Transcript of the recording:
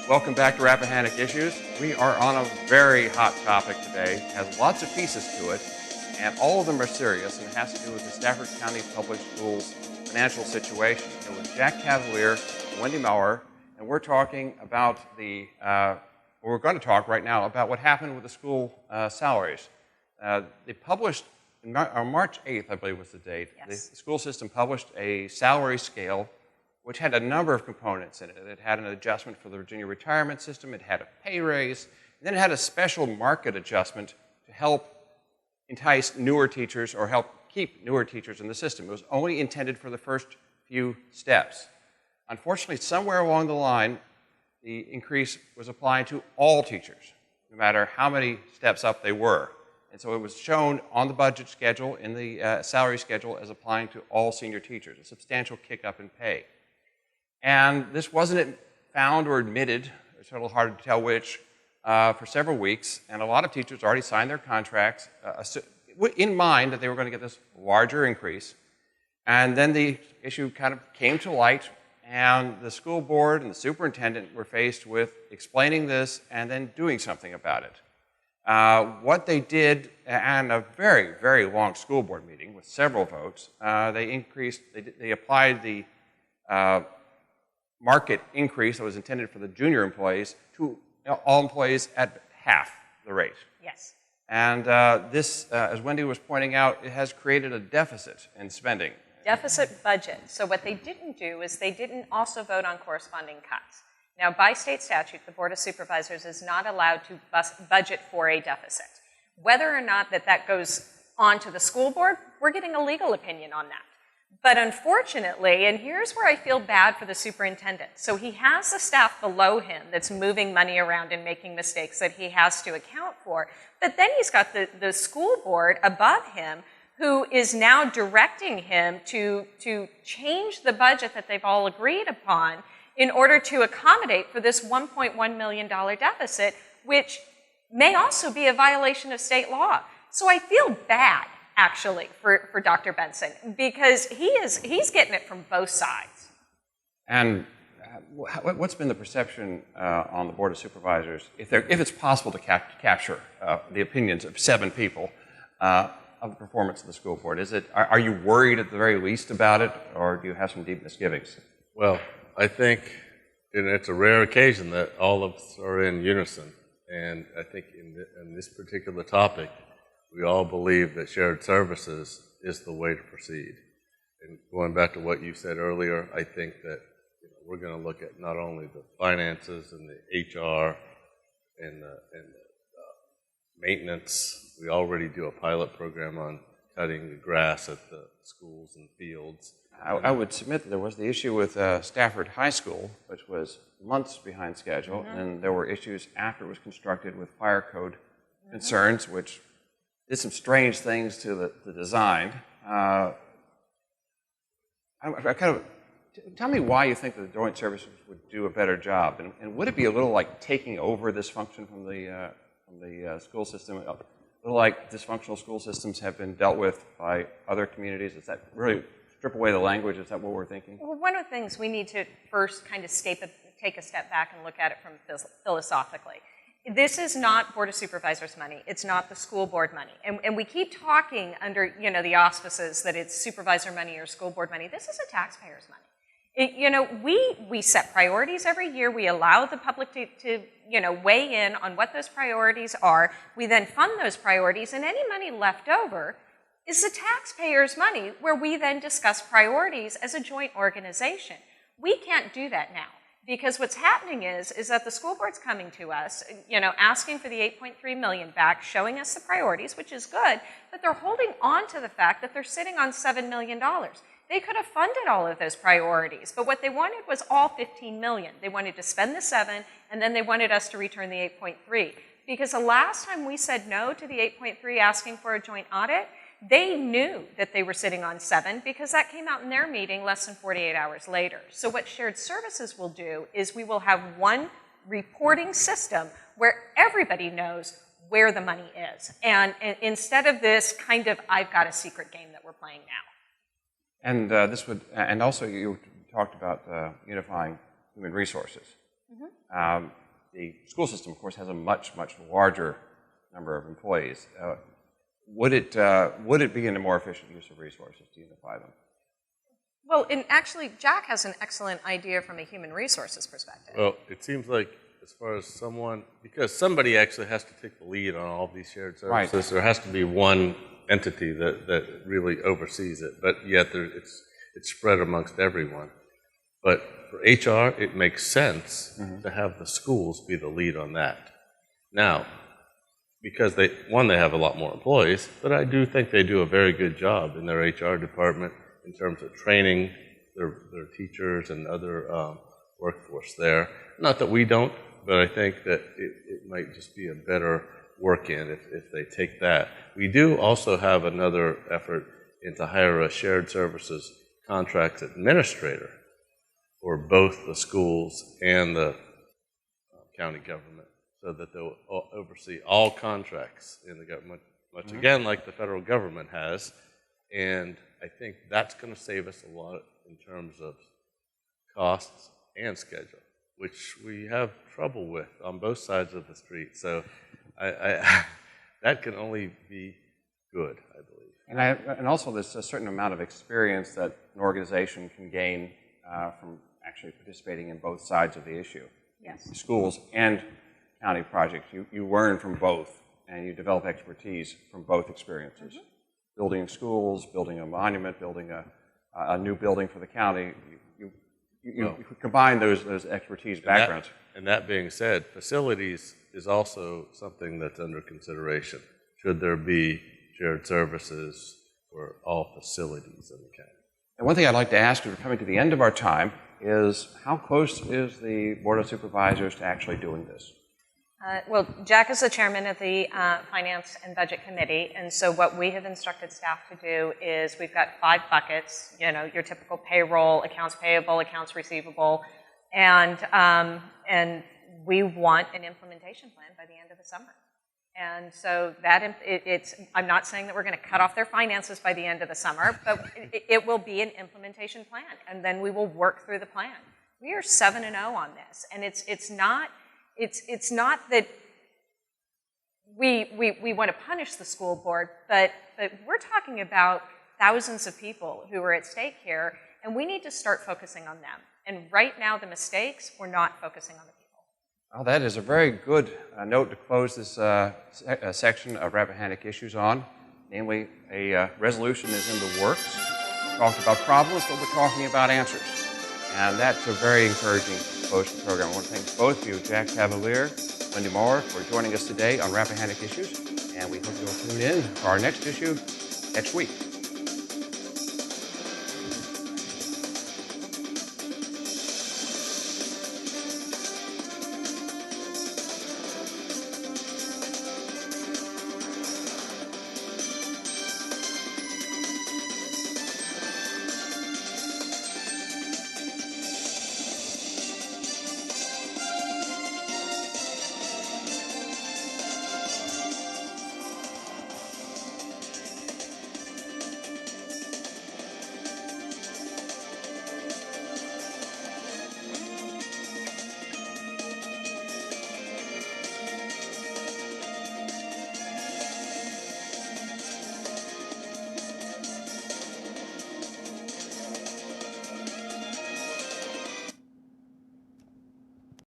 Welcome back to Rappahannock Issues. We are on a very hot topic today. It has lots of pieces to it, and all of them are serious, and it has to do with the Stafford County Public Schools financial situation. It was Jack Cavalier, Wendy Maurer, and we're talking about we're going to talk right now about what happened with the school salaries. They published, on March 8th, I believe was the date, Yes. the school system published a salary scale which had a number of components in it. It had an adjustment for the Virginia retirement system, it had a pay raise, and then it had a special market adjustment to help entice newer teachers or help keep newer teachers in the system. It was only intended for the first few steps. Unfortunately, somewhere along the line, the increase was applied to all teachers, no matter how many steps up they were. And so it was shown on the budget schedule, in the salary schedule, as applying to all senior teachers, a substantial kick up in pay. And this wasn't found or admitted, it's a little hard to tell which, for several weeks. And a lot of teachers already signed their contracts in mind that they were going to get this larger increase. And then the issue kind of came to light, and the school board and the superintendent were faced with explaining this and then doing something about it. What they did, and a very, very long school board meeting with several votes, they applied the market increase that was intended for the junior employees to all employees at half the rate. Yes. And this, as Wendy was pointing out, it has created a deficit in spending. Deficit budget. So what they didn't do is they didn't also vote on corresponding cuts. Now, by state statute, the Board of Supervisors is not allowed to budget for a deficit. Whether or not that goes on to the school board, we're getting a legal opinion on that. But unfortunately, and here's where I feel bad for the superintendent. So he has the staff below him that's moving money around and making mistakes that he has to account for. But then he's got the school board above him who is now directing him to change the budget that they've all agreed upon in order to accommodate for this $1.1 million deficit, which may also be a violation of state law. So I feel bad, actually, for Dr. Benson, because he's getting it from both sides. And what's been the perception on the Board of Supervisors, if it's possible to capture the opinions of 7 people of the performance of the school board? Are you worried at the very least about it, or do you have some deep misgivings? Well, I think it's a rare occasion that all of us are in unison. And I think in this particular topic, we all believe that shared services is the way to proceed. And going back to what you said earlier, I think that we're going to look at not only the finances and the HR and the maintenance. We already do a pilot program on cutting the grass at the schools and fields. I would submit that there was the issue with Stafford High School, which was months behind schedule, and there were issues after it was constructed with fire code concerns, which did some strange things to the design. Tell me why you think that the joint services would do a better job, and would it be a little like taking over this function from the school system? A little like dysfunctional school systems have been dealt with by other communities? Is that really strip away the language? Is that what we're thinking? Well, one of the things we need to first kind of take a step back and look at it from philosophically. This is not Board of Supervisors money. It's not the school board money. And we keep talking under the auspices that it's supervisor money or school board money. This is a taxpayer's money. We set priorities every year. We allow the public to weigh in on what those priorities are. We then fund those priorities, and any money left over is the taxpayer's money, where we then discuss priorities as a joint organization. We can't do that now, because what's happening is that the school board's coming to us, asking for the $8.3 million back, showing us the priorities, which is good, but they're holding on to the fact that they're sitting on $7 million. They could have funded all of those priorities, but what they wanted was all $15 million. They wanted to spend the 7, and then they wanted us to return the 8.3. Because the last time we said no to the 8.3 asking for a joint audit, they knew that they were sitting on 7 because that came out in their meeting less than 48 hours later. So what shared services will do is we will have one reporting system where everybody knows where the money is. And instead of this kind of I've got a secret game that we're playing now. And and also you talked about unifying human resources. The school system, of course, has a much, much larger number of employees. Would it be in a more efficient use of resources to unify them? Well, and actually, Jack has an excellent idea from a human resources perspective. Well, it seems like as far as someone, because somebody actually has to take the lead on all these shared services, Right. there has to be one entity that really oversees it, but yet it's spread amongst everyone. But for HR, it makes sense to have the schools be the lead on that. Now, because they have a lot more employees, but I do think they do a very good job in their HR department in terms of training their teachers and other workforce there. Not that we don't, but I think that it might just be a better work-in if they take that. We do also have another effort to hire a shared services contracts administrator for both the schools and the county government, so that they'll oversee all contracts in the government, much again like the federal government has. And I think that's going to save us a lot in terms of costs and schedule, which we have trouble with on both sides of the street. So that can only be good, I believe. And also there's a certain amount of experience that an organization can gain from actually participating in both sides of the issue. Yes. Schools and county projects. You learn from both, and you develop expertise from both experiences. Building schools, building a monument, building a new building for the county. You combine those expertise backgrounds. And that being said, facilities is also something that's under consideration. Should there be shared services for all facilities in the county? And one thing I'd like to ask, as we're coming to the end of our time, is how close is the Board of Supervisors to actually doing this? Well, Jack is the chairman of the Finance and Budget Committee, and so what we have instructed staff to do is we've got 5 buckets, your typical payroll, accounts payable, accounts receivable, and we want an implementation plan by the end of the summer. And so that I'm not saying that we're going to cut off their finances by the end of the summer, but it will be an implementation plan, and then we will work through the plan. We are 7-0 on this, and it's not that we want to punish the school board, but we're talking about thousands of people who are at stake here, and we need to start focusing on them. And right now, the mistakes, we're not focusing on the people. Well, that is a very good note to close this section of Rappahannock Issues on. Namely, a resolution is in the works. We talked about problems, but we're talking about answers. And that's a very encouraging close to the program. I want to thank both of you, Jack Cavalier, Wendy Moore, for joining us today on Rappahannock Issues. And we hope you'll tune in for our next issue next week.